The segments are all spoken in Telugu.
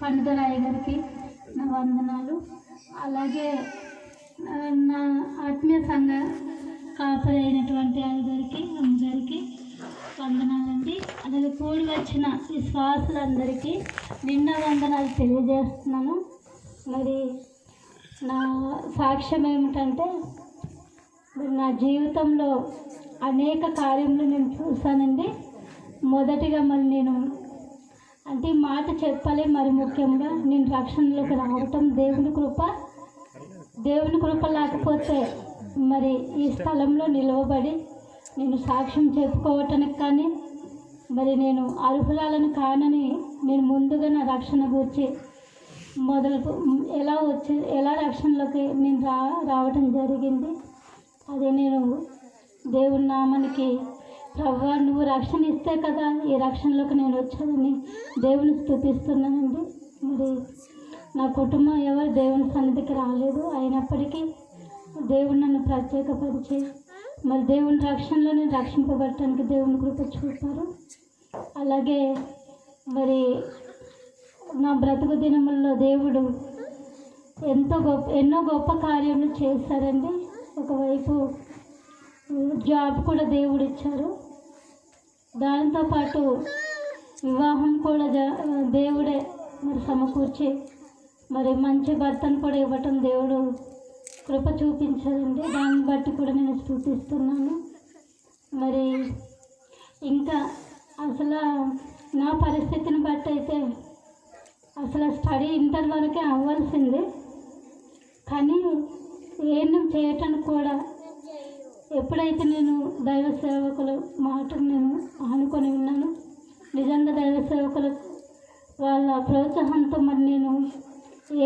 పండుదరాయ గారికి నా వందనాలు. అలాగే నా ఆత్మీయ సంఘ కాపరి అయినటువంటి అయ్యగారికి అమ్మగారికి వందనాలండి. అలాగే కూడి వచ్చిన విశ్వాసులందరికీ నిన్న వందనాలు తెలియజేస్తున్నాను. మరి నా సాక్ష్యం ఏమిటంటే, మరి నా జీవితంలో అనేక కార్యములు నేను చూశానండి. మొదటిగా మరి నేను అంటే మాట చెప్పాలి, మరి ముఖ్యంగా నేను రక్షణలోకి రావటం దేవుని కృప లేకపోతే మరి ఈ స్థలంలో నిలవబడి నేను సాక్ష్యం చెప్పుకోవటానికి కానీ మరి నేను అర్హురాలను కానని నేను ముందుగా నా రక్షణ గురించి ఎలా రక్షణలోకి నేను రావటం జరిగింది. అదే నేను దేవుని నామానికి ప్రభువా నువ్వు రక్షణ ఇస్తే కదా ఈ రక్షణలోకి నేను వచ్చానని దేవుని స్తుతిస్తున్నానండి. మరి నా కుటుంబం ఎవరు దేవుని సన్నిధికి రాలేదు, అయినప్పటికీ దేవుడు నన్ను ప్రత్యేకపరిచి మరి దేవుని రక్షణలో నేను రక్షింపబడటానికి దేవుని కృప చూపారు. అలాగే మరి నా బ్రతుకు దినముల్లో దేవుడు ఎన్నో గొప్ప కార్యాలు చేశారండి. ఒకవైపు జాబ్ కూడా దేవుడు ఇచ్చారు, దానితో పాటు వివాహం కూడా దేవుడే మరి సమకూర్చి మరి మంచి భర్తను కూడా ఇవ్వటం దేవుడు కృప చూపించారండి. దాన్ని బట్టి కూడా నేను స్తుతిస్తున్నాను. మరి ఇంకా అసలు నా పరిస్థితిని బట్టి అయితే అసలు స్టడీ ఇంటర్ వరకే అవ్వాల్సింది, కానీ ఏం చేయటానికి కూడా ఎప్పుడైతే నేను దైవ సేవకుల మాటను నేను ఆనుకొని ఉన్నాను, నిజంగా దైవ సేవకులు వాళ్ళ ప్రోత్సాహంతో మరి నేను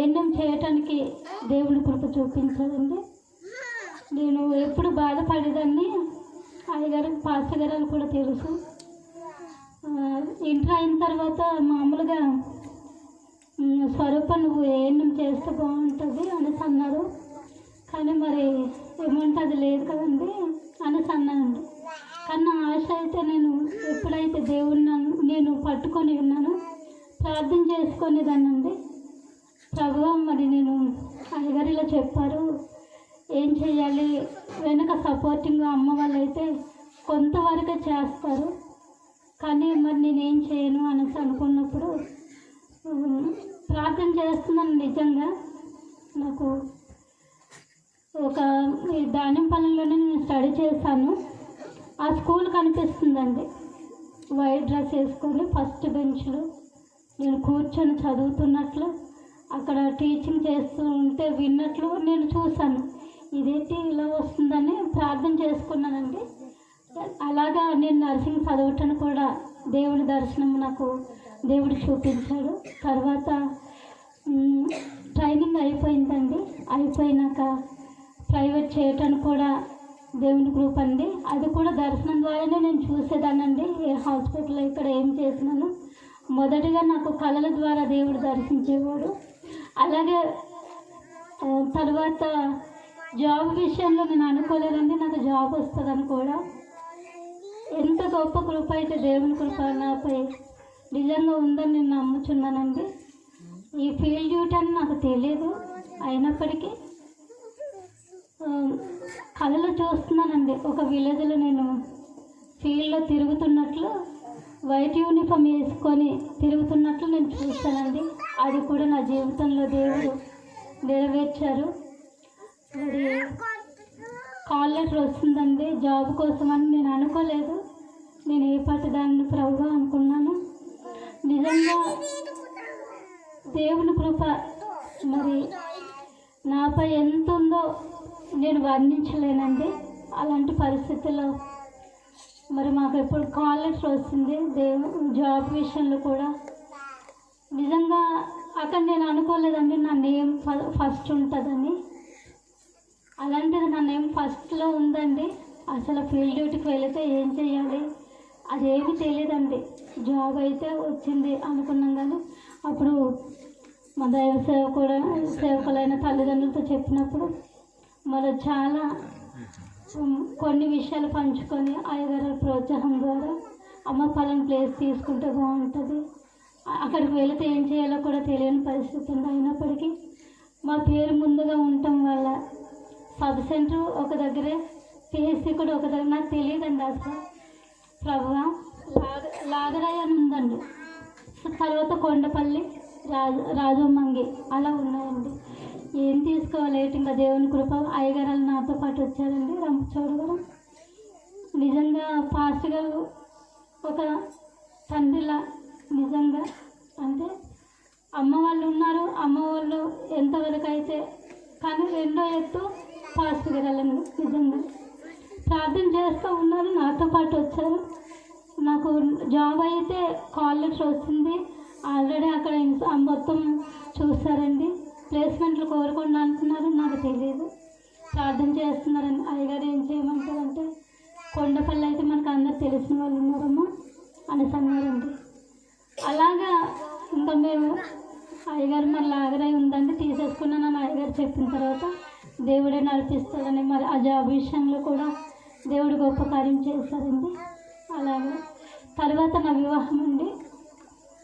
ఏం చేయటానికి దేవుని కృప చూపించాలండి. నేను ఎప్పుడు బాధపడేదాన్ని, అయ్యగారు పాస్టర్ గారు కూడా తెలుసు. ఇంటర్ అయిన తర్వాత మామూలుగా స్వరూప నువ్వు ఏం చేస్తే బాగుంటుంది అనేసి అన్నారు, కానీ మరి ఏమంటుంది లేదు కదండి అనేసి అన్నానండి. కానీ నా ఆశ అయితే నేను ఎప్పుడైతే దేవుడిని నేను పట్టుకొని ఉన్నాను ప్రార్థన చేసుకునేదాన్నండి. ప్రభువా మరి నేను అయ్యగారు ఇలా చెప్పారు ఏం చేయాలి, వెనక సపోర్టింగ్ అమ్మ వాళ్ళు అయితే కొంతవరకే చేస్తారు, కానీ మరి నేనేం చేయను అనేసి అనుకున్నప్పుడు ప్రార్థన చేస్తున్నాను. నిజంగా నాకు ఒక దానింపల్లిలోనే నేను స్టడీ చేశాను. ఆ స్కూల్ కనిపిస్తుందండి, వైట్ డ్రెస్ వేసుకొని ఫస్ట్ బెంచ్లో నేను కూర్చొని చదువుతున్నట్లు అక్కడ టీచింగ్ చేస్తూ ఉంటే విన్నట్లు నేను చూశాను. ఇదేంటి ఇలా వస్తుందని ప్రార్థన చేసుకున్నానండి. అలాగా నేను నర్సింగ్ చదవటం కూడా దేవుడి దర్శనం నాకు దేవుడు చూపించాడు. తర్వాత ట్రైనింగ్ అయిపోయిందండి. అయిపోయినాక ప్రైవేట్ చేయటానికి కూడా దేవుని కృప అండి. అది కూడా దర్శనం ద్వారానే నేను చూసేదానండి. ఏ హాస్పిటల్లో ఇక్కడ ఏం చేసినాను మొదటిగా నాకు కళల ద్వారా దేవుడు దర్శించేవాడు. అలాగే తర్వాత జాబ్ విషయంలో నేను అనుకోలేదండి నాకు జాబ్ వస్తుందని కూడా. ఎంత గొప్ప కృప అయితే దేవుని కృప నాపై నిజంగా ఉందని నేను నమ్ముచున్నానండి. ఈ ఫీల్డ్ డ్యూటీ అని నాకు తెలియదు, అయినప్పటికీ కళలో చూస్తున్నానండి. ఒక విలేజ్లో నేను ఫీల్డ్లో తిరుగుతున్నట్లు వైట్ యూనిఫామ్ వేసుకొని తిరుగుతున్నట్లు నేను చూస్తానండి. అది కూడా నా జీవితంలో దేవుడు నెరవేర్చారు. మరి కాల్ లెటర్ వస్తుందండి జాబ్ కోసం అని నేను అనుకోలేదు. నేను ఏ పాటి దాన్ని ప్రభువా అనుకున్నాను. నిజంగా దేవుని కృప మరి నాపై ఎంత ఉందో నేను వర్ణించలేనండి. అలాంటి పరిస్థితుల్లో మరి మాకు ఎప్పుడు కాల్ లెటర్ వస్తుంది జాబ్ విషయంలో కూడా. నిజంగా అక్కడ నేను అనుకోలేదండి నా నేమ్ ఫస్ట్ ఉంటుందని. అలాంటిది నా నేమ్ ఫస్ట్లో ఉందండి. అసలు ఫీల్డ్ డ్యూటీకి వెళితే ఏం చేయాలి అదేమీ తెలియదండి. జాబ్ అయితే వచ్చింది అనుకున్నాం, కానీ అప్పుడు మా దైవ సేవకులైన తల్లిదండ్రులతో చెప్పినప్పుడు మరి చాలా కొన్ని విషయాలు పంచుకొని అయ్యగారి ప్రోత్సాహం ద్వారా అమ్మ పలానా ప్లేస్ తీసుకుంటే బాగుంటుంది, అక్కడికి వెళితే ఏం చేయాలో కూడా తెలియని పరిస్థితి ఉంది. అయినప్పటికీ మా పేరు ముందుగా ఉండటం వల్ల సబ్ సెంటర్ ఒక దగ్గరే, పిహెచ్సి కూడా ఒక దగ్గర, నాకు తెలియదండి అసలు. ప్రభువా, లాగరాయి అని ఉందండి, తర్వాత కొండపల్లి, రాజమంగి అలా ఉన్నాయండి. ఏం తీసుకోవాలి ఇంకా దేవుని కృప. అయ్యగారు నాతో పాటు వచ్చారండి, రంపచోడు గారు. నిజంగా పాస్టర్ గారు ఒక తండ్రిలా, నిజంగా అంటే అమ్మ వాళ్ళు ఉన్నారు, అమ్మ వాళ్ళు ఎంతవరకు అయితే, కానీ రెండో ఎత్తు పాస్టర్ గారు నిజంగా ప్రార్థన చేస్తూ ఉన్నారు, నాతో పాటు వచ్చారు. నాకు జాబ్ అయితే కాల్ లెటర్ వచ్చింది ఆల్రెడీ, అక్కడ మొత్తం చూస్తారండి. ప్లేస్మెంట్లు కోరుకుండా అంటున్నారు, నాకు తెలియదు. ప్రార్థన చేస్తున్నారని అయ్యగారు ఏం చేయమంటారంటే, కొండపల్లి అయితే మనకు అందరు తెలిసిన వాళ్ళు ఉన్నారమ్మా అనేసి అన్నారండి. అలాగా ఇంకా మేము అయ్యగారు మరి లాగరాయి ఉందండి తీసేసుకున్నానని అయ్యగారు చెప్పిన తర్వాత దేవుడే నడిపిస్తాడని, మరి ఆ జాబ్ విషయంలో కూడా దేవుడు గొప్ప కార్యం చేశారండి. అలాగే తర్వాత నా వివాహం అండి,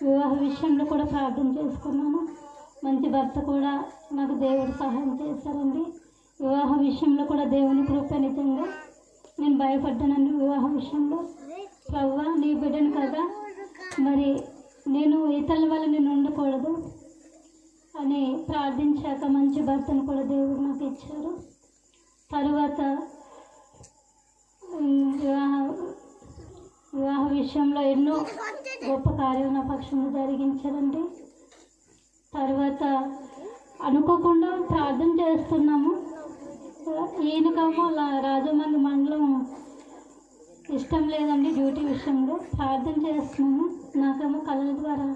వివాహ విషయంలో కూడా ప్రార్థన చేసుకున్నాను. మంచి భర్త కూడా నాకు దేవుడు సహాయం చేశారండి. వివాహ విషయంలో కూడా దేవుని కృప, నిజంగా నేను భయపడ్డానండి వివాహ విషయంలో. ప్రభువా, నీ బిడ్డను కదా, మరి నేను ఇతరుల వల్ల నేను ఉండకూడదు అని ప్రార్థించాక మంచి భర్తను కూడా దేవుడు నాకు ఇచ్చారు. తరువాత వివాహ విషయంలో ఎన్నో గొప్ప కార్యాలు నా పక్షంలో జరిగించారండి. తర్వాత అనుకోకుండా ప్రార్థన చేస్తున్నాము, ఈయనకేమో రాజమండ్రి మండలం ఇష్టం లేదండి డ్యూటీ విషయంలో. ప్రార్థన చేస్తున్నాము, నాకేమో కళల ద్వారా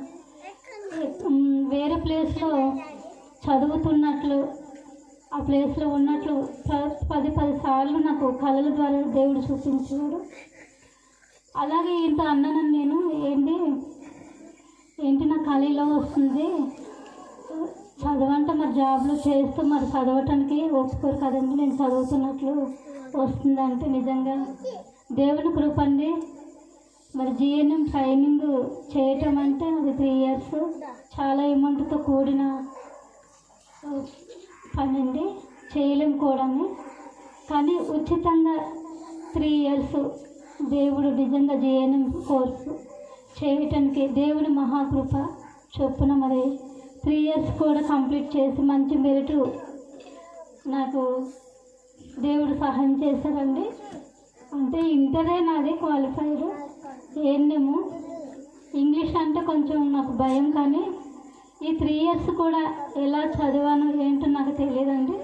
వేరే ప్లేస్లో చదువుతున్నట్లు, ఆ ప్లేస్లో ఉన్నట్లు 10 సార్లు నాకు కళల ద్వారా దేవుడు చూపించాడు. అలాగే ఇంత అన్నాను నేను, ఏంటి నా కళ ఇలా వస్తుంది, చదవంటే మరి జాబ్లో చేస్తూ మరి చదవటానికి ఒప్పుకోరు కదండి, నేను చదువుతున్నట్లు వస్తుందంటే నిజంగా దేవుని కృప అండి. మరి జిఎన్ఎం ట్రైనింగ్ చేయటం అంటే అది 3 years, చాలా అమౌంట్తో కూడిన పని అండి, చేయలేం కూడా. కానీ ఉచితంగా 3 years దేవుడు నిజంగా జిఎన్ఎం కోర్సు చేయటానికి దేవుని మహాకృప చొప్పున మరి 3 years కూడా కంప్లీట్ చేసి మంచి మెరిట్ నాకు దేవుడు సహాయం చేశారండి. అంటే ఇంటరే నాది క్వాలిఫైడ్, ఏనేమో ఇంగ్లీష్ అంటే కొంచెం నాకు భయం, కానీ ఈ 3 years కూడా ఎలా చదివాను ఏంటో నాకు తెలియదండి.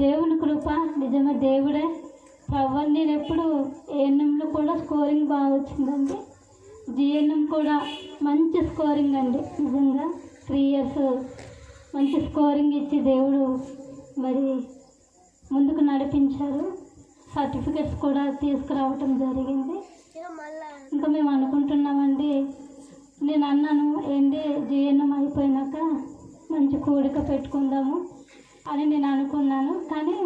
దేవుని కృప, నిజమే దేవుడే. ప్రభు, నేను ఎప్పుడు ఏఎన్ఎంలో కూడా స్కోరింగ్ బాగా వచ్చిందండి, జిఎన్ఎం కూడా మంచి స్కోరింగ్ అండి. నిజంగా 3 years మంచి స్కోరింగ్ ఇచ్చి దేవుడు మరి ముందుకు నడిపించారు. సర్టిఫికెట్స్ కూడా తీసుకురావటం జరిగింది. ఇంకా మేము అనుకుంటున్నామండి, నేను అన్నాను జిఎన్ఎం అయిపోయినాక మంచి కూడిక పెట్టుకుందాము అని నేను అనుకున్నాను. కానీ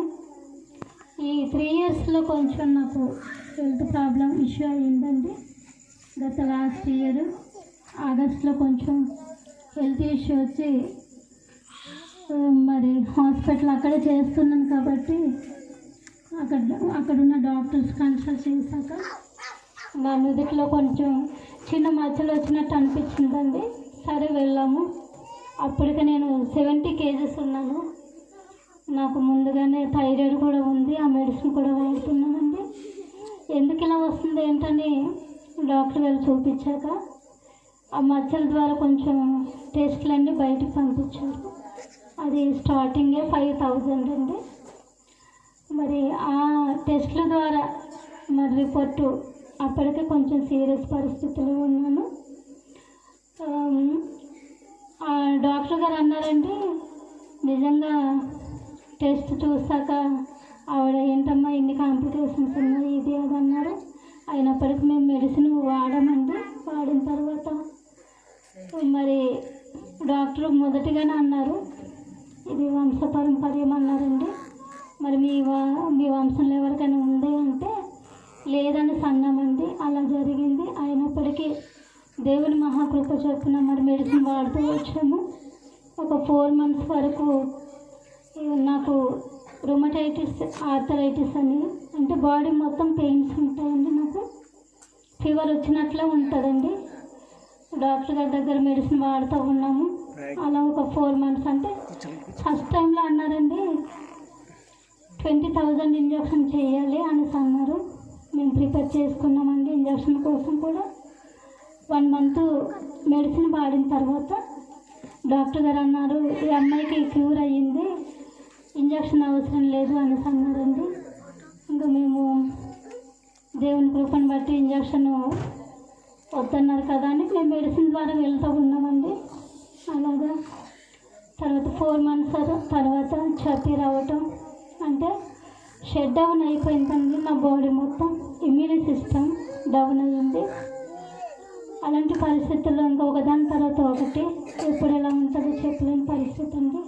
ఈ 3 yearsలో కొంచెం నాకు హెల్త్ ప్రాబ్లం ఇష్యూ అయ్యిందండి. గత లాస్ట్ ఇయర్ ఆగస్ట్లో కొంచెం హెల్త్ ఇష్యూ వచ్చి మరి హాస్పిటల్ అక్కడే చేస్తున్నాను కాబట్టి అక్కడున్న డాక్టర్స్ కన్సల్ట్ చేశాక నా నుదుటిలో కొంచెం చిన్న మచ్చలు వచ్చినట్టు అనిపించిందండి. సరే వెళ్ళాము. అప్పటికే నేను 70 kgs ఉన్నాను. నాకు ముందుగానే థైరాయిడ్ కూడా ఉంది, ఆ మెడిసిన్ కూడా వాడుతున్నానండి. ఎందుకు ఇలా వస్తుంది ఏంటని డాక్టర్ గారు చూపించాక ఆ మచ్చల ద్వారా కొంచెం టెస్ట్లన్నీ బయటకు పంపించారు. అది స్టార్టింగే 5,000 అండి. మరి ఆ టెస్ట్ల ద్వారా మరి రిపోర్టు అప్పటికే కొంచెం సీరియస్ పరిస్థితిలో ఉన్నాను. ఆ డాక్టర్ గారు అన్నారండి, నిజంగా టెస్ట్ చూసాక ఆవిడ ఏంటమ్మా ఇన్ని కాంప్లికేషన్స్ ఉన్నాయి ఇది అది అన్నారు. అయినప్పటికీ మేము మెడిసిన్ వాడామండి. వాడిన తర్వాత మరి డాక్టర్ మొదటిగానే అన్నారు ఇది వంశపారంపర్యం అన్నారండి. మరి మీ వంశంలో ఎవరికైనా ఉంది అంటే లేదని అన్నామండి. అలా జరిగింది. అయినప్పటికీ దేవుని మహాకృప చొప్పున మరి మెడిసిన్ వాడుతూ వచ్చాము. ఒక 4 months వరకు నాకు రుమటైటిస్, ఆర్థరైటిస్ అని, అంటే బాడీ మొత్తం పెయిన్స్ ఉంటాయండి. నాకు ఫీవర్ వచ్చినట్లే ఉంటుందండి. డాక్టర్ గారి దగ్గర మెడిసిన్ వాడుతూ ఉన్నాము. అలా ఒక 4 months, అంటే ఫస్ట్ టైంలో అన్నారండి 20,000 ఇంజక్షన్ చేయాలి అనేసి అన్నారు. మేము ప్రిపేర్ చేసుకున్నామండి ఇంజక్షన్ కోసం కూడా. 1 month మెడిసిన్ వాడిన తర్వాత డాక్టర్ గారు అన్నారు, ఈ అమ్మాయికి క్యూర్ అయ్యింది, ఇంజక్షన్ అవసరం లేదు అనేసి అన్నారండి. ఇంకా మేము దేవుని కృపను బట్టి ఇంజక్షన్ వద్దన్నారు కదా అని మేము మెడిసిన్ ద్వారా వెళ్తూ ఉన్నామండి. అలాగా తర్వాత 4 months తర్వాత చప్పి రావటం, అంటే షట్ డౌన్ అయిపోయిందండి. నా బాడీ మొత్తం ఇమ్యూనిటీ సిస్టమ్ డౌన్ అయ్యింది. అలాంటి పరిస్థితుల్లో ఇంకా ఒకదాని తర్వాత ఒకటి ఎప్పుడు ఎలా ఉంటుందో చెప్పలేని పరిస్థితి అండి.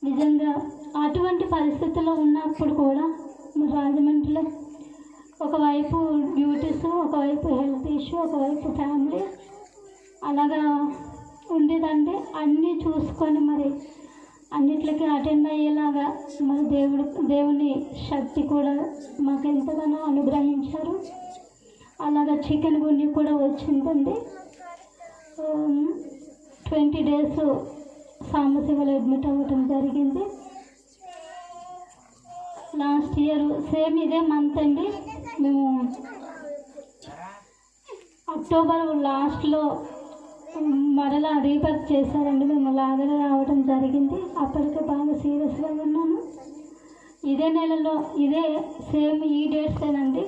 నిజంగా అటువంటి పరిస్థితుల్లో ఉన్నప్పుడు కూడా రాజమండ్రిలో ఒకవైపు డ్యూటీస్, ఒకవైపు హెల్త్ ఇష్యూ, ఒకవైపు ఫ్యామిలీ, అలాగా ఉండేదండి. అన్నీ చూసుకొని మరి అన్నిట్లకి అటెండ్ అయ్యేలాగా మరి దేవుని శక్తి కూడా మాకు ఎంతగానో అనుగ్రహించారు. అలాగా చికెన్ గుండె కూడా వచ్చిందండి. 20 days సాంబశివలో అడ్మిట్ అవ్వటం జరిగింది. లాస్ట్ ఇయర్ సేమ్ ఇదే మంత్ అండి, మేము అక్టోబర్ లాస్ట్లో మరలా రీబర్త్ చేశారండి. మేము లాగగా రావడం జరిగింది. అప్పటికే బాగా సీరియస్గా ఉన్నాను. ఇదే నెలలో ఇదే సేమ్ ఈ డేట్సేనండి.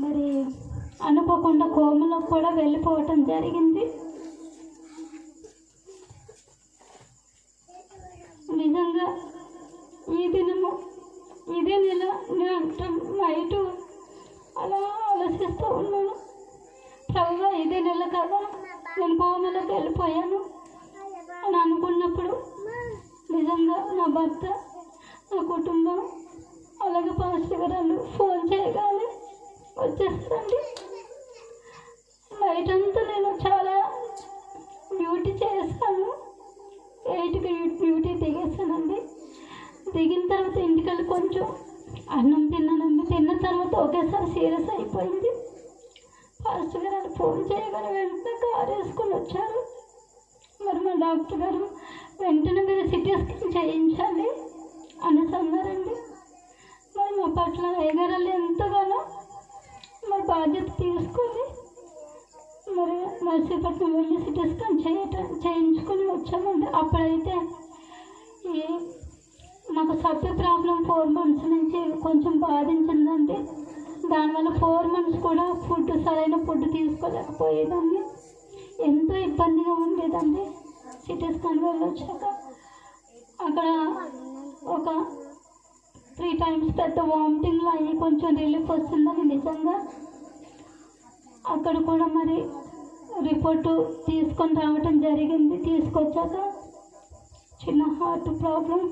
మరి అనుకోకుండా కోమలో కూడా వెళ్ళిపోవటం జరిగింది. నిజంగా ఈ దినము ఇదే నెల నైట్ అలా ఆలోచిస్తూ ఉన్నాను, ప్రభువా ఇదే నెల కదా నేను కోమలోకి వెళ్ళిపోయాను అని అనుకున్నప్పుడు నిజంగా నా భర్త, నా కుటుంబం, అలాగే పాస్టర్ గారు ఫోన్ చేయగానే వచ్చేస్తారండి. నైట్ అంతా నేను చాలా డ్యూటీ చేశాను. 8కి డ్యూటీ దిగేసానండి. దిగిన తర్వాత ఇంటికెళ్ళి కొంచెం అన్నం తిన్నానండి. తిన్న తర్వాత ఒకేసారి సీరియస్ అయిపోయింది. పాస్టర్ గారు ఫోన్ చేయగానే వెంటనే కారు వేసుకొని వచ్చారు. మరి మా డాక్టర్ గారు వెంటనే మీరు సిటీ స్కాన్ చేయించాలి అనేసి అన్నారండి. మరి మా పట్ల అయ్యగారు ఎంతగానో మరి బాధ్యత తీసుకొని మరి నర్సీపట్నం వెళ్ళి సిటీ స్కాన్ చేయించుకొని వచ్చామండి. అప్పుడైతే నాకు సబ్బి ప్రాబ్లం 4 months నుంచి కొంచెం బాధించిందండి. దానివల్ల 4 months కూడా సరైన ఫుడ్ తీసుకోలేకపోయేదాన్ని. ఎంతో ఇబ్బందిగా ఉండేదండి. సిటీ స్కాన్ వెళ్ళొచ్చాక అక్కడ ఒక 3 times పెద్ద వామిటింగ్లో అయ్యి కొంచెం రిలీఫ్ వస్తుందని నిజంగా అక్కడ కూడా మరి రిపోర్టు తీసుకొని రావటం జరిగింది. తీసుకొచ్చాక చిన్న హార్ట్ ప్రాబ్లం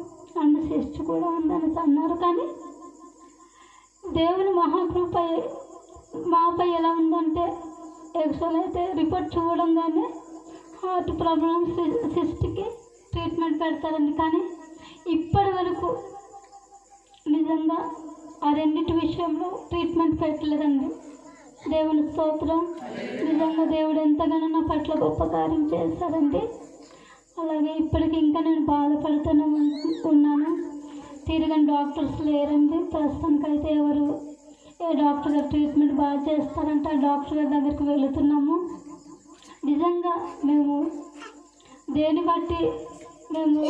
అండ్ సిస్ట్ కూడా ఉందని అన్నారు. కానీ దేవుని మహాకృప మాపై ఎలా ఉందంటే, యాక్చువల్ అయితే రిపోర్ట్ చూడంగానే హార్ట్ ప్రాబ్లం, సిస్ట్కి ట్రీట్మెంట్ పెడతారండి. కానీ ఇప్పటి వరకు నిజంగా ఆ రెండింటి విషయంలో ట్రీట్మెంట్ పెట్టలేదండి. దేవుని స్తోత్రం. నిజంగా దేవుడు ఎంతగానో నా పట్ల గొప్ప కార్యం చేశారండి. అలాగే ఇప్పటికి ఇంకా నేను బాధపడుతూనే ఉన్నాను. తిరగని డాక్టర్స్ లేరండి ప్రస్తుతానికైతే. ఏ డాక్టర్ గారు ట్రీట్మెంట్ బాగా చేస్తారంటే ఆ డాక్టర్ గారి దగ్గరికి వెళుతున్నాము. నిజంగా మేము దేని బట్టి మేము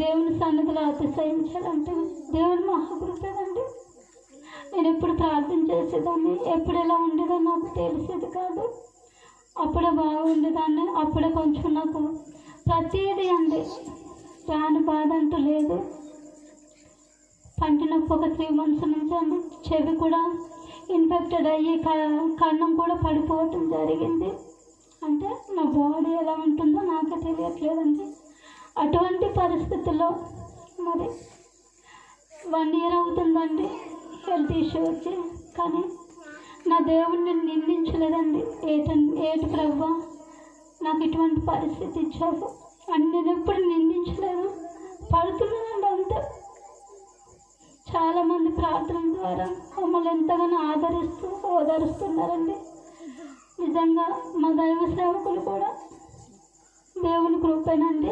దేవుని సన్నిధిలో అతిశయించాలంటే దేవుని మహాకృపేనండి. నేను ఎప్పుడు ప్రార్థన చేసేదాన్ని, ఎప్పుడు ఎలా ఉండేదో నాకు తెలిసేది కాదు. అప్పుడే బాగుండేదాన్ని. అప్పుడే కొంచెం నాకు ప్రతిదీ అండి రాని బాధ అంటూ లేదు. పంటి నొప్పి ఒక 3 months నుంచి అండి. చెవి కూడా ఇన్ఫెక్టెడ్ అయ్యి కన్నం కూడా పడిపోవటం జరిగింది. అంటే నా బాడీ ఎలా ఉంటుందో నాకే తెలియట్లేదండి. అటువంటి పరిస్థితుల్లో మరి 1 year అవుతుందండి హెల్త్ ఇష్యూ వచ్చి. కానీ నా దేవుడిని నిందించలేదండి. ఏటి ప్రభు నాకు ఇటువంటి పరిస్థితి ఇచ్చావు అని నేను ఎప్పుడు నిందించలేదు, పడుతున్నానండి అంతే. చాలామంది ప్రార్థన ద్వారా మమ్మల్ని ఎంతగానో ఓదారుస్తున్నారండి. నిజంగా మా దైవ సేవకులు కూడా దేవుని కృపేనండి.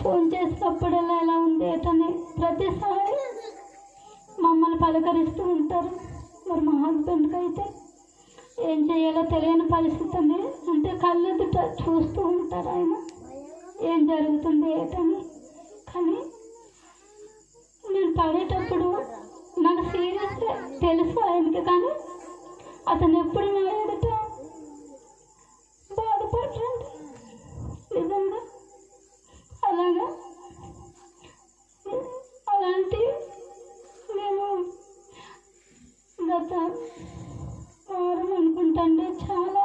ఫోన్ చేసినప్పుడల్లా ఎలా ఉంది ఏటని ప్రతిసారి మమ్మల్ని పలకరిస్తూ ఉంటారు. మరి మా హస్బెండ్కి అయితే ఏం చేయాలో తెలియని పరిస్థితి అండి. అంటే కళ్ళెదుట చూస్తూ ఉంటారు ఆయన ఏం జరుగుతుంది ఏటని. కానీ నేను పడేటప్పుడు నాకు సీరియస్గా తెలుసు ఆయనకి, కానీ అతను ఎప్పుడు నా ఎదుట బాధపడరండి. నిజంగా అలాంటి నేను గత వారం అనుకుంటాండి చాలా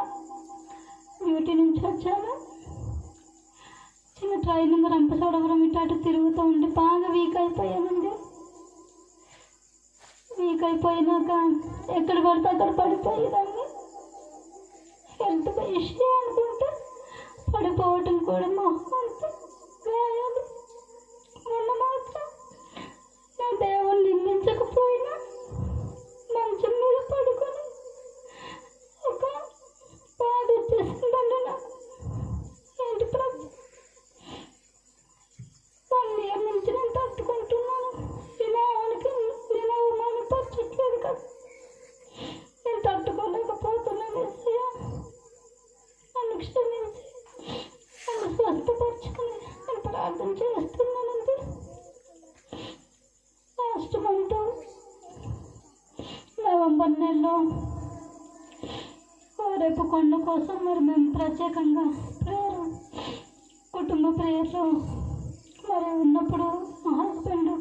డ్యూటీ నుంచి వచ్చాను. చిన్న ట్రైనింగ్ రంపచోడవరం ఇటు తిరుగుతూ ఉండి బాగా వీక్ అయిపోయానండి. వీక్ అయిపోయినాక ఎక్కడ పడితే అక్కడ పడిపోయేదాన్ని. హెల్త్ ఇష్యూ అనుకుంటే పడిపోవటం కూడా మా గాయాలు. మొన్న మాత్రం నా దేవుని నిందించకపోయినా మంచం మీద పడుకొని ఒక బాధ వచ్చేసిందండి నాకు. ఏంటి ప్రభు 1 year నుంచి నేను తట్టుకుంటున్నాను. నేను అవమానపరచట్లేదు కదా, నేను తట్టుకోలేకపోతున్నాను. నన్ను క్షమించి నన్ను స్వస్థపరచుకుని నేను ప్రార్థన చేస్తున్నానండి. లాస్ట్ మంత్ నవంబర్ నెలలో రేపు కొండ కోసం మరి మేము ప్రత్యేకంగా కుటుంబ ప్రేయర్లో మరి ఉన్నప్పుడు మా హస్బెండ్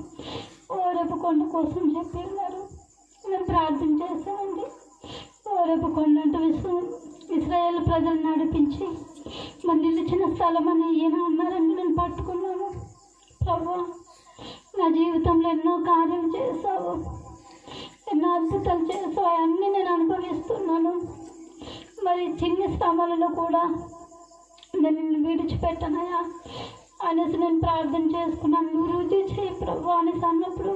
రేపు కొండ కోసం చెప్పి ఉన్నారు. నేను ప్రార్థన చేశానండి. రేపు కొండ అంటే ఇశ్రాయేల్ ప్రజలు నడిపించి మరి నిలిచిన స్థలం అని ఈయన అన్నారండి. నేను పట్టుకున్నాను. ప్రభువా, నా జీవితంలో ఎన్నో కార్యాలు చేశావు, ఎన్నో అద్భుతాలు చేశావు, అవన్నీ నేను అనుభవిస్తున్నాను. మరి చిన్న శ్రమలలో కూడా నేను నిన్ను విడిచిపెట్టనయా అనేసి నేను ప్రార్థన చేసుకున్నాను. నువ్వు రుజువు చేయి ప్రభు అనేసి అన్నప్పుడు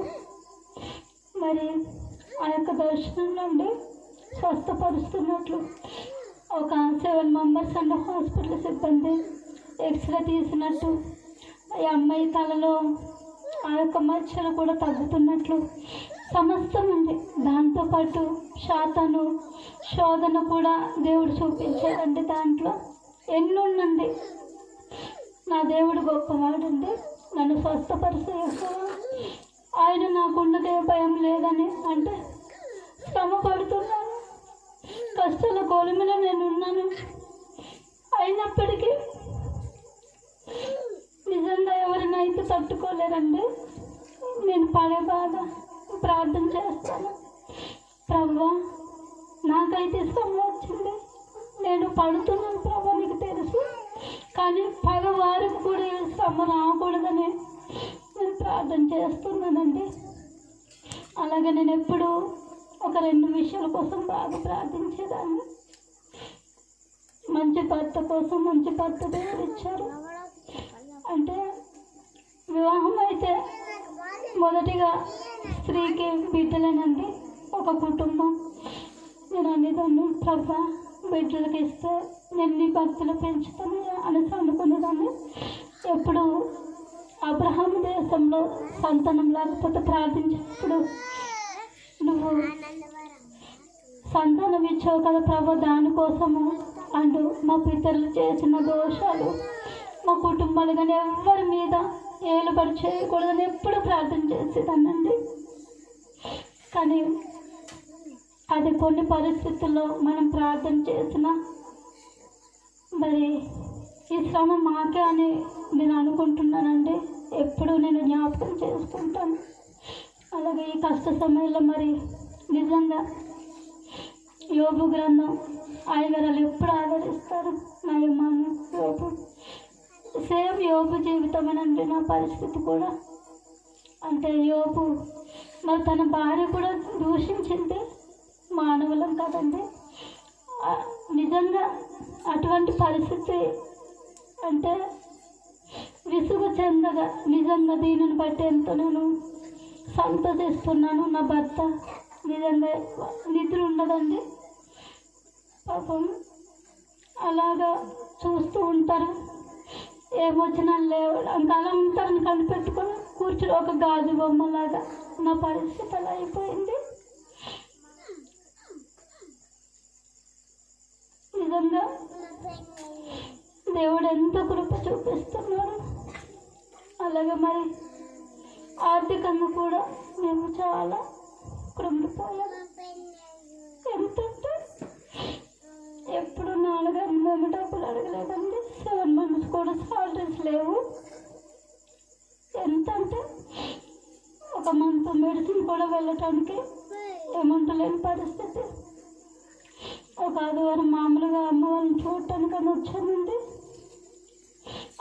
మరి ఆ యొక్క దర్శనం నుండి స్వస్థపరుస్తున్నట్లు ఒక 7 members అండ్ హాస్పిటల్ సిబ్బంది ఎక్స్రే తీసినట్టు ఈ అమ్మాయి తలలో ఆ యొక్క మచ్చలు కూడా తగ్గుతున్నట్లు సమస్తం ఉంది. దాంతోపాటు శాతాను శోధన కూడా దేవుడు చూపించాడండి. దాంట్లో ఎన్నుండండి. నా దేవుడు గొప్పవాడండి. నన్ను స్వస్థపరిచేస్తావా, ఆయన నాకుండదే భయం లేదని. అంటే శ్రమ పడుతున్నాను, కష్టాల గోలిమిలో నేను ఉన్నాను. అయినప్పటికీ నిజంగా ఎవరినైతే తట్టుకోలేరండి. నేను పడే బాధ ప్రార్థన చేస్తాను. ప్రభువా, నాకైతే శ్రమ వచ్చింది, నేను పడుతున్నాను ప్రభు, నీకు తెలుసు. కానీ పగవారికి కూడా శ్రమ రాకూడదని నేను ప్రార్థన చేస్తున్నానండి. అలాగే నేను ఎప్పుడు ఒక 2 విషయాల కోసం బాగా ప్రార్థించేదాన్ని. మంచి భర్త కోసం మంచి భర్త దేవుడు ఇచ్చారు. అంటే వివాహం అయితే మొదటిగా స్త్రీకి బిడ్డలేనండి, ఒక కుటుంబం. నేను అనేదాన్ని, ప్రభా బిడ్డలకి ఇస్తే నేను నీ భక్తులు పెంచుతాను అనేసి అనుకునేదాన్ని. ఎప్పుడు అబ్రహాం దేశంలో సంతానం లేకపోతే ప్రార్థించినప్పుడు నువ్వు సంతానం ఇచ్చావు కదా ప్రభు, దానికోసము అంటూ మా పితరులు చేసిన దోషాలు మా కుటుంబాలు కానీ ఎవరి మీద ఏలుబడి చేయకూడదని ఎప్పుడు ప్రార్థన చేసేదానండి. కానీ అది కొన్ని పరిస్థితుల్లో మనం ప్రార్థన చేసిన మరి ఈ శ్రమ మాకే అని నేను అనుకుంటున్నానండి. ఎప్పుడు నేను జ్ఞాపకం చేసుకుంటాను. అలాగే ఈ కష్ట సమయంలో మరి నిజంగా యోబు గ్రంథం ఆయగారు ఎప్పుడు ఆదరిస్తారు. నయమాను యోబు సేమ్ యోబు జీవితమేనండి నా పరిస్థితి కూడా. అంటే యోబు మరి తన భార్య కూడా దూషించింది, మానవులం కదండి. నిజంగా అటువంటి పరిస్థితి అంటే విసుగు చెందగా నిజంగా దీనిని బట్టి ఎంతో నేను సంతోషిస్తున్నాను. నా భర్త నిజంగా నిద్ర ఉండదండి పాపం, అలాగా చూస్తూ ఉంటారు. ఏమొచ్చినా లేవు ఇంకా అలా ఉంటారని కనిపెట్టుకొని కూర్చుని ఒక గాజు బొమ్మలాగా నా పరిస్థితి అలా అయిపోయింది. నిజంగా దేవుడు ఎంతో కృప చూపిస్తున్నాడు. అలాగే మరి ఆర్థికంగా కూడా మేము చాలా కృంగిపోయాం. ఎంతంటే ఎప్పుడు నాన్నగారు మేము డబ్బులు అడగలేదండి. 7 months కూడా సాలరీస్ లేవు. ఎంతంటే ఒక మంత్ మెడిసిన్ కూడా వెళ్ళటానికి అమౌంట్ లేని పరిస్థితి. ఒక ఆదివారం మామూలుగా అమ్మ వాళ్ళని చూడటానికి అని వచ్చానండి.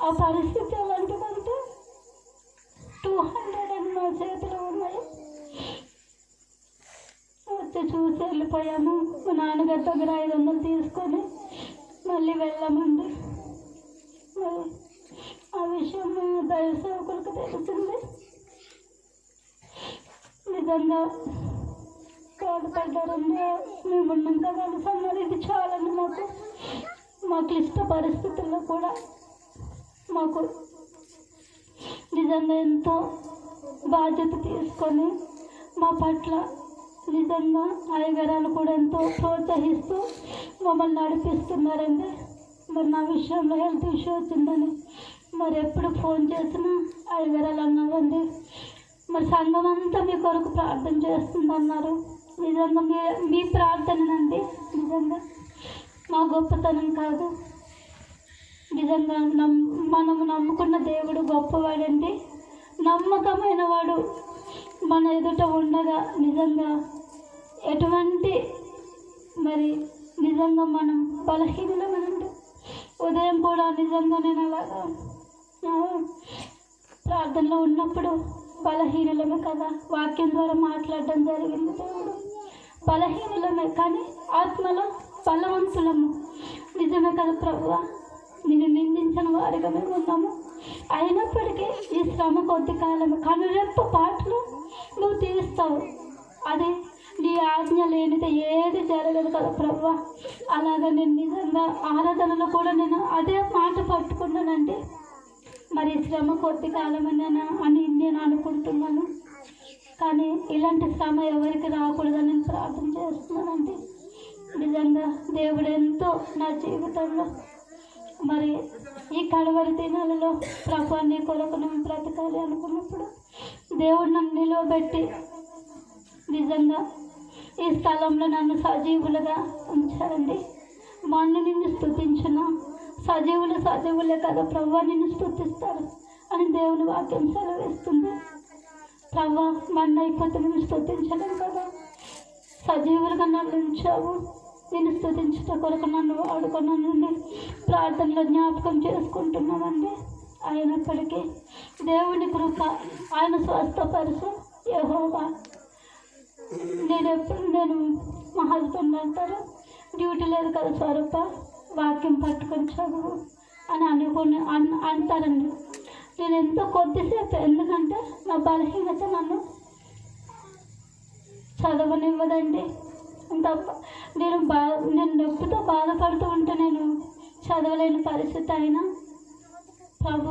ఆ పరిస్థితి ఎలాంటిదంటే 200 నా చేతిలో ఉన్నాయి. వచ్చి చూసి వెళ్ళిపోయాము. మా నాన్నగారి దగ్గర 500 తీసుకొని మళ్ళీ వెళ్ళామండి. మరి ఆ విషయం దైవ సేవకులకు తెలిసింది. నిజంగా బాధపడ్డారండి. మేము ఉన్నాం కదా అన్నారు, ఇది చాలండి మా క్లిష్ట పరిస్థితుల్లో కూడా మాకు నిజంగా ఎంతో బాధ్యత తీసుకొని మా పట్ల నిజంగా అయ్యగారాలు కూడా ఎంతో ప్రోత్సహిస్తూ మమ్మల్ని నడిపిస్తున్నారండి. మరి నా విషయంలో హెల్త్ ఇష్యూ వచ్చిందని మరి ఎప్పుడు ఫోన్ చేసినా అయ్యగారాలు అన్నారండి, మరి సంఘం అంతా మీ కొరకు ప్రార్థన చేస్తుందన్నారు. నిజంగా మీ ప్రార్థననండి, నిజంగా మా గొప్పతనం కాదు. నిజంగా మనము నమ్ముకున్న దేవుడు గొప్పవాడండి, నమ్మకమైన వాడు మన ఎదుట ఉండగా నిజంగా ఎటువంటి మరి నిజంగా మనం బలహీనమనండి. ఉదయం కూడా నిజంగా నేను అలాగా ప్రార్థనలో ఉన్నప్పుడు బలహీనలమే కదా వాక్యం ద్వారా మాట్లాడడం జరిగింది. దేవుడు బలహీనలమే కానీ ఆత్మలో బలవంతులము. నిజమే కదా ప్రభువా, నేను నిందించిన వారిగా మేము ఉన్నాము. అయినప్పటికీ ఈ శ్రమ కొద్ది కాలమే, కనురెప్ప పాటలు నువ్వు తీస్తావు. అదే నీ ఆజ్ఞ లేనిదే ఏది జరగదు కదా ప్రభువా. అలాగా నేను నిజంగా ఆరాధనలో కూడా నేను అదే మాట పట్టుకున్నానండి. మరి శ్రమ కొద్ది కాలమని అని నేను అనుకుంటున్నాను. కానీ ఇలాంటి శ్రమ ఎవరికి రాకూడదని నేను ప్రార్థన చేస్తున్నానండి. నిజంగా దేవుడు ఎంతో నా జీవితంలో మరి ఈ కడవరి దినాలలో ప్రభు నీ కొరకు నేను బ్రతకాలి అనుకున్నప్పుడు దేవుడు నన్ను నిలవబెట్టి నిజంగా ఈ స్థలంలో నన్ను సజీవులుగా ఉంచారండి. మన్ను నిన్ను స్తుతించిన సజీవులే కదా ప్రభు నిన్ను స్తుతిస్తారు అని దేవుని వాక్యం సెలవిస్తుంది. ప్రభు మన్ను అయిపోతే నిన్ను స్తుతించలేం కదా, సజీవులుగా నన్ను ఉంచావు. నేను స్తుతించట కొరకు నన్ను వాడుకున్నానండి. ప్రార్థనలో జ్ఞాపకం చేసుకుంటున్నామండి. అయినప్పటికీ దేవుని కృప, ఆయన స్వస్థపరుచు యెహోవా. నేను మా హస్బెండ్ అంటారు, డ్యూటీ లేదు కదా స్వరూప, వాక్యం పట్టుకొని చదువు అని అంటారండి. నేను ఎంతో కొద్దిసేపు, ఎందుకంటే నా బలహీనత నన్ను చదవనివ్వదండి. ఇంకా నేను నొప్పితో బాధపడుతూ ఉంటే నేను చదవలేని పరిస్థితి. అయినా ప్రభు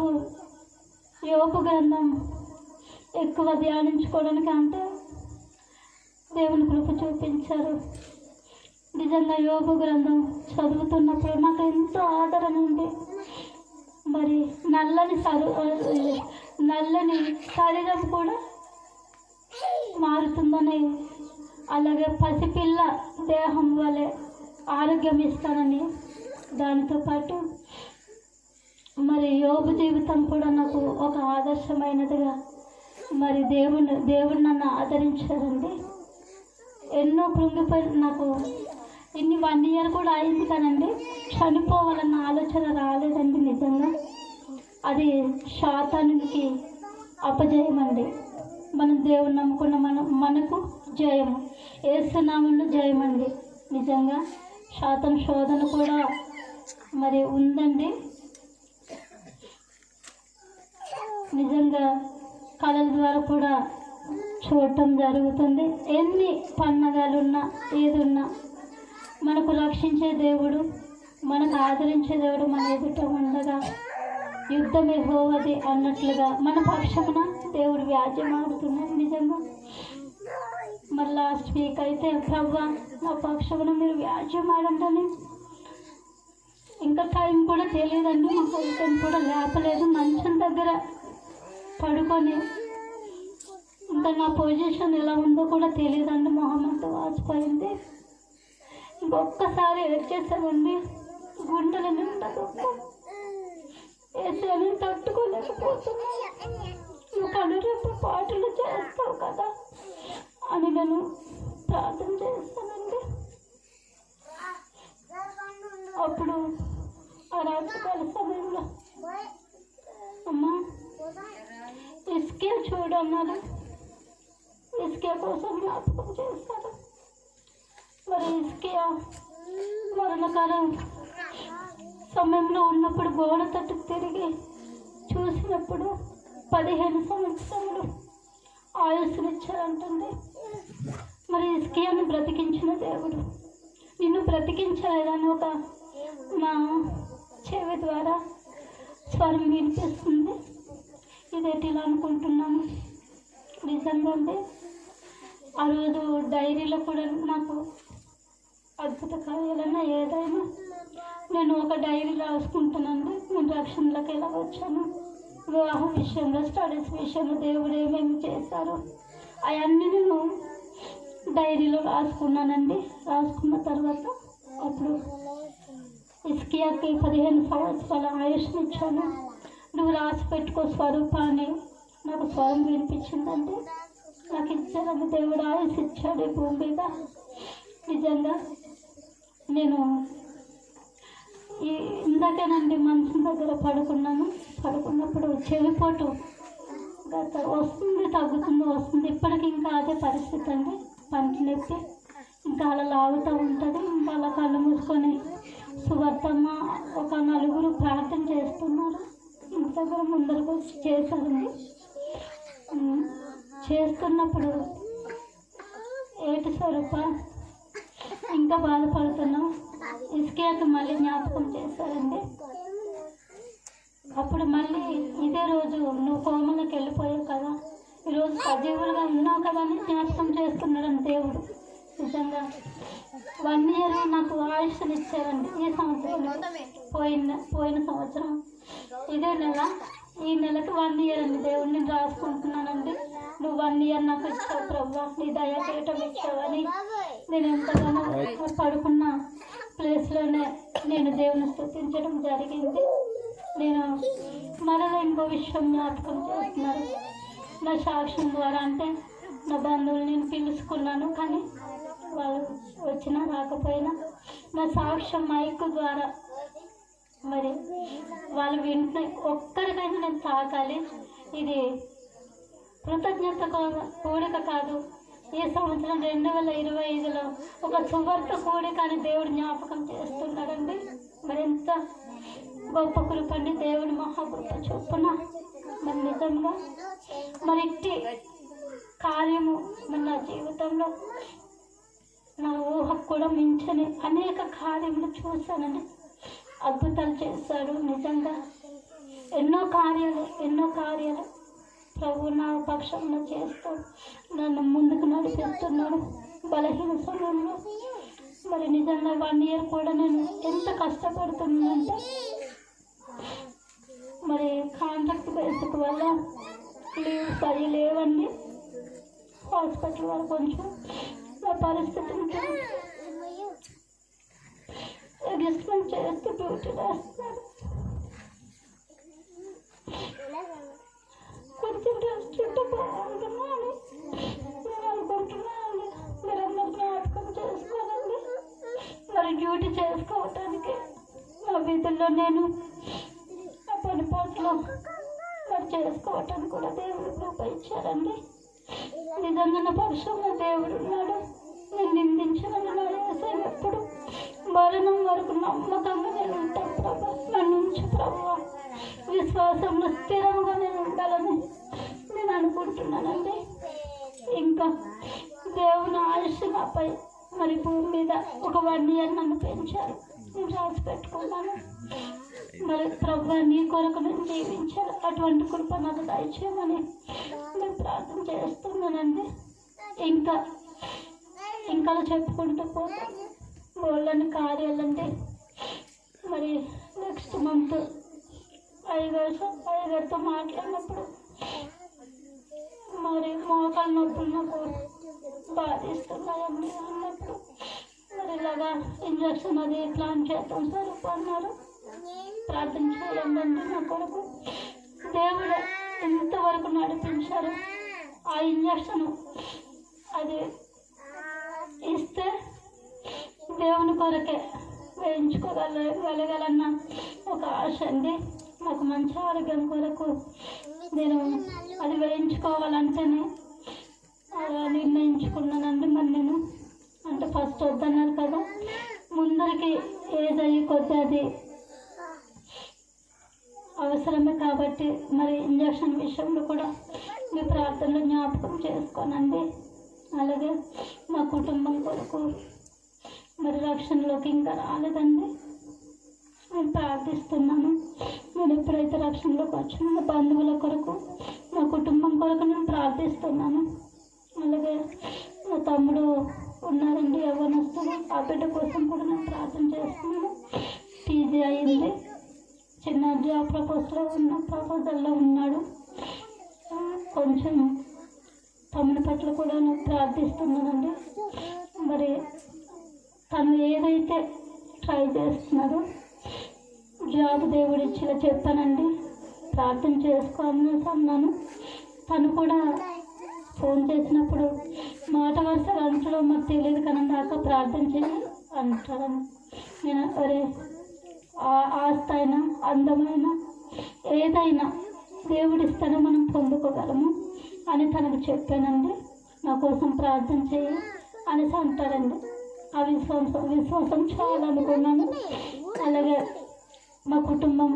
యోబు గ్రంథం ఎక్కువ ధ్యానించుకోవడానికి అంటే దేవుని కృప చూపించారు. నిజంగా యోబు గ్రంథం చదువుతున్నప్పుడు నాకు ఎంతో ఆదరణ ఉంది. మరి నల్లని శరీరం కూడా మారుతుందని, అలాగే పసిపిల్ల దేహం వలె ఆరోగ్యం ఇస్తానని, దానితో పాటు మరి యోబు జీవితం కూడా నాకు ఒక ఆదర్శమైనదిగా మరి దేవుడు నన్ను ఆదరించారండి. ఎన్నో కృంగిపోయి నాకు ఇన్ని 1 year కూడా అయింది కానండి, చనిపోవాలన్న ఆలోచన రాలేదండి. నిజంగా అది శాతానికి అపజయం అండి. మనం దేవుని నమ్ముకున్న మనకు జయము. యేసు నామములో జయమండి. నిజంగా శాతం శోధన కూడా మరి ఉందండి. నిజంగా కళల ద్వారా కూడా చూడటం జరుగుతుంది. ఎన్ని పండగలున్నా ఏదున్నా మనకు రక్షించే దేవుడు, మనకు ఆదరించే దేవుడు మన ఎదుట ఉండగా యుద్ధం యెహోవాది అన్నట్లుగా మన పక్షమున దేవుడు వ్యాజ్యం ఆడుతున్నాడు. నిజంగా మరి లాస్ట్ వీక్ అయితే ప్రభువా నా పక్షమున మీరు వ్యాజ్యం ఆడండి. ఇంకా టైం కూడా తెలియదండి. మా హస్బెండ్ కూడా లేపలేదు, మంచం దగ్గర పడుకొని ఇంకా నా పొజిషన్ ఎలా ఉందో కూడా తెలియదండి. మొహం అంతా వాచిపోయింది. ఇంకొక్కసారి ఏడ్చేసామండి. గుండెల నిండా దుఃఖం వేసి తట్టుకోలేకపోతున్నా. నువ్వు కనురెప్ప పాటలు చేస్తావు కదా అని నేను ప్రార్థన చేస్తానండి. అప్పుడు ఆ రాత్రికాల సమయంలో అమ్మా ఇసుకే చూడన్నారు, ఇసుకే కోసం జ్ఞాపకం చేస్తారు. మరి ఇసుకే మరణకరం సమయంలో ఉన్నప్పుడు గోడ తట్టుకు తిరిగి చూసినప్పుడు 15 సంవత్సరాలు ఆయుస్సునిచ్చారంటుంది. మరి ఇస్కియాను బ్రతికించిన దేవుడు నిన్ను బ్రతికించలేదని ఒక నా చెవి ద్వారా స్వరం వినిపిస్తుంది. ఇదేటిలా అనుకుంటున్నాను. నిజంగా అండి ఆ రోజు డైరీలో కూడా నాకు అద్భుత కార్యాలన్నా ఏదైనా నేను ఒక డైరీ రాసుకుంటానండి. నేను రక్షణలోకి ఎలా వచ్చాను, వివాహ విషయంలో, స్టడీస్ విషయంలో దేవుడు ఏమేమి చేశారు అవన్నీ నేను డైరీలో రాసుకున్నానండి. రాసుకున్న తర్వాత అప్పుడు ఇస్కియాకి 15 సంవత్సరాల ఆయుష్నిచ్చాను. నువ్వు రాసి పెట్టుకో స్వరూపాన్ని నాకు స్వరం వినిపించిందండి. నాకు ఇచ్చారని దేవుడు ఆయుష్ ఇచ్చాడు ఈ భూమి మీద. నిజంగా నేను ఇందాకేనండి మంచం దగ్గర పడుకున్నాను. పడుకున్నప్పుడు చెవిపోటు వస్తుంది, తగ్గుతుంది, వస్తుంది. ఇప్పటికి ఇంకా అదే పరిస్థితి అండి. పంటి నొప్పి ఇంకా అలా లాగుతూ ఉంటుంది. ఇంకా అలా కళ్ళు మూసుకొని సువార్తమ్మ ఒక 4 ప్రార్థన చేస్తున్నారు. ఇంటి దగ్గర ముందరకు వచ్చి చేశారండి. చేస్తున్నప్పుడు ఏటి స్వరూప ఇంకా బాధపడుతున్నాం, ఇసుకేకి మళ్ళీ జ్ఞాపకం చేశారండి. అప్పుడు మళ్ళీ ఇదే రోజు నువ్వు కోమలోకి వెళ్ళిపోయావు కదా, ఈరోజు సజీవులుగా ఉన్నావు కదా అని జ్ఞాపకం చేస్తున్నాడని దేవుడు. నిజంగా 1 year నాకు ఆయుష్ని ఇచ్చారండి. ఈ సంవత్సరం పోయిన సంవత్సరం ఇదే నెల, ఈ నెలకు 1 year అండి. దేవుడిని రాసుకుంటున్నానండి. నువ్వు 1 year నాకు ఇచ్చావు ప్రభువా, నీ దయాపీఠం ఇచ్చావని నేను ఎంతగానో పడుకున్న ప్లేస్లోనే నేను దేవుని స్తుతించడం జరిగింది. నేను మరలా ఇంకో విషయం జ్ఞాపకం చేస్తున్నాను. నా సాక్ష్యం ద్వారా అంటే నా బంధువులు నేను పిలుచుకున్నాను, కానీ వాళ్ళు వచ్చినా రాకపోయినా నా సాక్ష్యం మైక్ ద్వారా మరి వాళ్ళు వింటే ఒక్కరికైనా నేను తాకాలి. ఇది కృతజ్ఞత కూడిక కాదు. ఈ సంవత్సరం 2025లో ఒక సువార్త కూడిక అని దేవుడు జ్ఞాపకం చేస్తున్నాడండి. మరి ఎంత గొప్ప కృపండి దేవుడి మహాకృప చొప్పున. మరి నిజంగా మరి ఇట్టి కార్యము మరి నా జీవితంలో నా ఊహకు కూడా మించని అనేక కార్యములు చూశానండి. అద్భుతాలు చేశాడు. నిజంగా ఎన్నో కార్యాలు ప్రభు నా పక్షంలో చేస్తూ నన్ను ముందుకు నడిపిస్తున్నాడు బలహీన సమయంలో. మరి నిజంగా 1 year కూడా నేను ఎంత కష్టపడుతున్నానంటే మరి కాంట్రాక్ట్ బేసిక్ వల్ల లీవ్స్ అవి లేవండి. హాస్పిటల్ వాళ్ళు కొంచెం నా పరిస్థితిని అడ్జస్ట్మెంట్ చేస్తూ డ్యూటీ వేస్తున్నారు. కొంచెం రెస్ట్ ఉంటే బాగుంటున్నా అని నేను అనుకుంటున్నాను. మీరందరూ జ్ఞాపకం చేసుకోవాలండి. మరి డ్యూటీ చేసుకోవటానికి నా వీధుల్లో నేను నా పనిపాట్లో మరి చేసుకోవటానికి కూడా దేవుడు కృప ఇచ్చారండి. నిజంగా నా పక్షంలో దేవుడు ఉన్నాడు. నేను నిందించాలని నా ఏసయ్య ఎప్పుడు మరణం వరకు నమ్మకంగా నేను ఉంటాను ప్రభా. నన్ను ఉంచు ప్రభా, విశ్వాసంలో స్థిరంగా నేను ఉండాలని నేను అనుకుంటున్నానండి. ఇంకా దేవుని ఆయుష్ నాపై మరి భూమి మీద ఒక 1 year నన్ను పెంచారు. నేను రాసి పెట్టుకున్నాను. మరి ప్రభు నీ కొరకు నేను జీవించాలి, అటువంటి కృప నాకు దయచేయమని నేను ప్రార్థన చేస్తున్నానండి. ఇంకా ఇంకా చెప్పుకుంటూ పోతాను వాళ్ళని కార్యాలండి. మరి నెక్స్ట్ మంత్ అయ్యగారితో మాట్లాడినప్పుడు మరి మోకాలు నొప్పులు నాకు బాధిస్తున్నాయని అన్నప్పుడు మరి ఇలాగా ఇంజక్షన్ అది ప్లాన్ చేద్దాం సార్ అన్నారు. ప్రార్థన చేయండి అంటే నా కొరకు దేవుడు ఎంతవరకు నడిపించారు. ఆ ఇంజక్షన్ అది ఇస్తే దేవుని కొరకే వేయించుకోగలగలన్న ఒక ఆశ అండి. నాకు మంచి ఆరోగ్యం కొరకు నేను అది వేయించుకోవాలంటేనే అలా నిర్ణయించుకున్నానండి. మరి నేను అంటే ఫస్ట్ వద్దన్నారు కదా, ముందరికి ఏజ్ అయ్యి కొద్ది అది అవసరమే కాబట్టి మరి ఇంజక్షన్ విషయంలో కూడా మీ ప్రార్థనలు జ్ఞాపకం చేసుకోనండి. అలాగే మా కుటుంబం కొరకు మరి రక్షణలోకి ఇంకా రాలేదండి, నేను ప్రార్థిస్తున్నాను. నేను ఎప్పుడైతే రక్షణలోకి వచ్చిన మా బంధువుల కొరకు మా కుటుంబం కొరకు నేను ప్రార్థిస్తున్నాను. అలాగే మా తమ్ముడు ఉన్నారండి యవ్వనస్తుడు, ఆ బిడ్డ కోసం కూడా నేను ప్రార్థన చేస్తున్నాను. పీజీ అయింది, చిన్న జాబ్ ప్రపోజల్లో ఉన్నాడు. కొంచెం తమ్ముడి పట్ల కూడా నేను ప్రార్థిస్తున్నానండి. మరి తను ఏదైతే ట్రై చేస్తున్నాడో జాబ్ దేవుడు ఇచ్చేలా చెప్పానండి, ప్రార్థన చేసుకోవాలని అన్నాను. తను కూడా ఫోన్ చేసినప్పుడు మాట వరుస అంటలో మాకు తెలియదు కానీ దాకా ప్రార్థన చేయాలి అంటాడని నేను అరే ఆస్తి అయినా అందమైన ఏదైనా దేవుడిస్తేనే మనం పొందుకోగలము అని తనకు చెప్పానండి. నా కోసం ప్రార్థన చేయి అనేసి అంటారండి. ఆ విశ్వాసం చాలా అనుకున్నాను. అలాగే మా కుటుంబం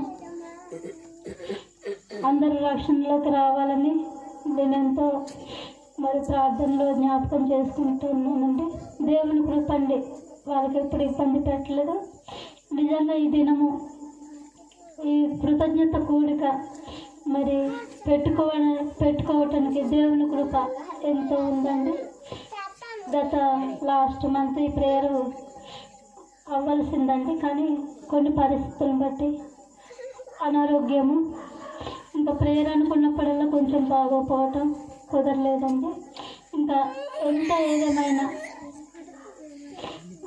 అందరూ రక్షణలోకి రావాలని నేనెంతో మరి ప్రార్థనలో జ్ఞాపకం చేసుకుంటున్నానండి. దేవుని కృపండి, వాళ్ళకి ఎప్పుడు ఇబ్బంది పెట్టలేదు. నిజంగా ఈ దినము ఈ కృతజ్ఞత కూడిక మరి పెట్టుకోవటానికి దేవుని కృప ఎంతో ఉందండి. గత లాస్ట్ మంత్ ఈ ప్రేయర్ అవ్వాల్సిందండి, కానీ కొన్ని పరిస్థితులను బట్టి అనారోగ్యము ఇంకా ప్రేయర్ అనుకున్నప్పుడల్లా కొంచెం బాగోపోవటం కుదరలేదండి. ఇంకా ఎంత ఏదేమైనా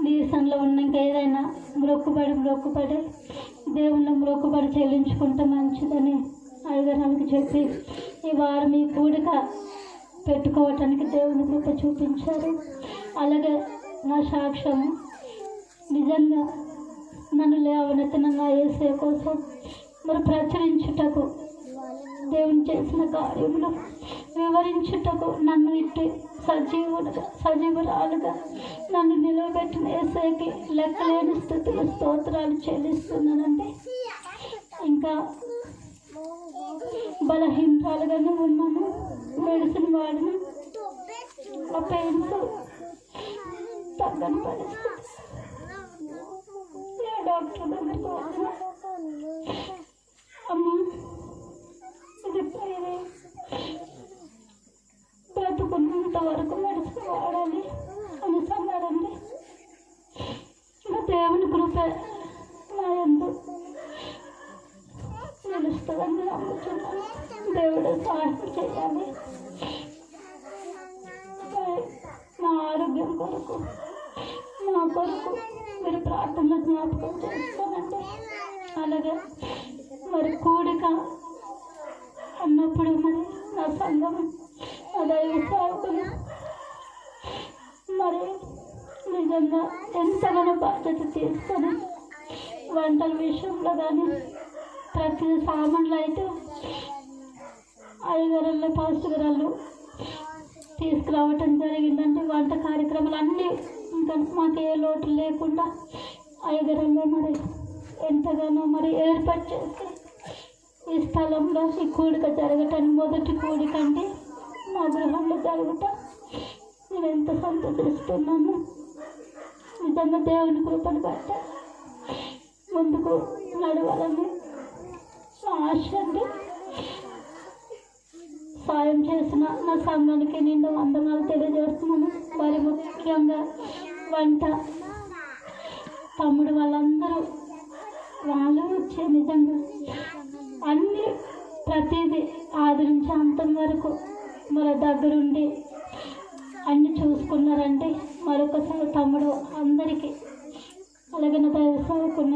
నీరసంలో ఉన్న ఇంకా ఏదైనా మొక్కుబడి దేవుళ్ళ మొక్కుబడి చెల్లించుకుంటే మంచిదని అయ్యగారికి చెప్పి ఈ వారం ఈ కూడిక పెట్టుకోవటానికి దేవుని కృప చూపించారు. అలాగే నా సాక్ష్యము నిజంగా నన్ను లేవనెత్తిన నా యేసయ్య కోసం మరి ప్రచురించుటకు దేవుని చేసిన కార్యములు వివరించుటకు నన్ను ఇట్టి సజీవురాలుగా నన్ను నిలవబెట్టిన యేసయ్యకి లెక్కలేని స్థుతులు స్తోత్రాలు చెల్లిస్తున్నానండి. ఇంకా బలహీనరాలుగానే ఉన్నాను, మెడిసిన్ వాడిన ఆ పెయిన్స్ తగ్గని పరిస్థితి. డాక్టర్ దగ్గరికి వచ్చిన అమ్మ ఇది బ్రతుకున్నంత వరకు మెడిసిన్ వాడాలి అని అన్నారండి. ఇంకా దేవుని కృప నా యందు నిలుస్తుందని నమ్ముతున్నాను. దేవుడు సహాయం చేయాలి. నా ఆరోగ్యం కొరకు నా కొరకు మీరు ప్రార్థనలో జ్ఞాపకం చేసుకోనండి. అలాగే మరి కూడిక అన్నప్పుడు మరి నా సంఘం నా దైవ సేవకులు మరి నిజంగా ఎంతగానో బాధ్యత తీసుకొని వంటల విషయంలో కానీ ప్రతి సామాన్లు అయితే అయ్యగారు పాస్టర్ గారు తీసుకురావటం జరిగిందండి. వంట కార్యక్రమాలు అన్నీ ఇంకా మాకు ఏ లోటు లేకుండా అయ్యగారంలో మరి ఎంతగానో మరి ఏర్పాటు చేసి ఈ స్థలంలో ఈ కూడిక జరగటానికి మొదటి కూడిక అంటే మా గృహంలో జరుగుతా నేను ఎంత సంతోషిస్తున్నాను. నిజంగా దేవుని కృపను బట్ట ముందుకు నడవాలని ఆశ అండి. సాయం చేసిన నా సంఘానికి నిండు వందనాలు తెలియజేస్తున్నాను. మరి ముఖ్యంగా వంట తమ్ముడు వాళ్ళందరూ వాళ్ళు వచ్చే నిజంగా అన్నీ ప్రతిదీ ఆది నుంచి అంతం వరకు మన దగ్గరుండి అన్నీ చూసుకున్నారండి. మరొకసారి తమ్ముడు అందరికీ అలాగే నా దైవ సేవకున్న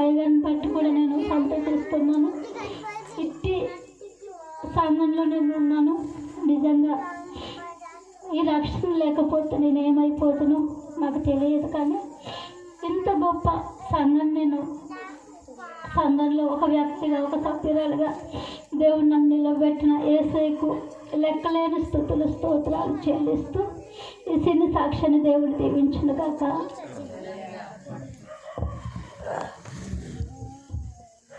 అయ్యగారిని బట్టి కూడా నేను సంతోషిస్తున్నాను. ఇట్టి సంఘంలో నేను ఉన్నాను. నిజంగా ఈ రక్షణ లేకపోతే నేను ఏమైపోతునో నాకు తెలియదు. కానీ ఇంత గొప్ప సంఘం నేను సంఘంలో ఒక వ్యక్తిగా ఒక సభ్యురాలుగా దేవుడు నన్ను నిలబెట్టిన యేసయ్యకు లెక్కలేని స్తుతులు స్తోత్రాలు చెల్లిస్తూ ఈ చిన్న సాక్ష్యాన్ని దేవుడు దీవించును గాక.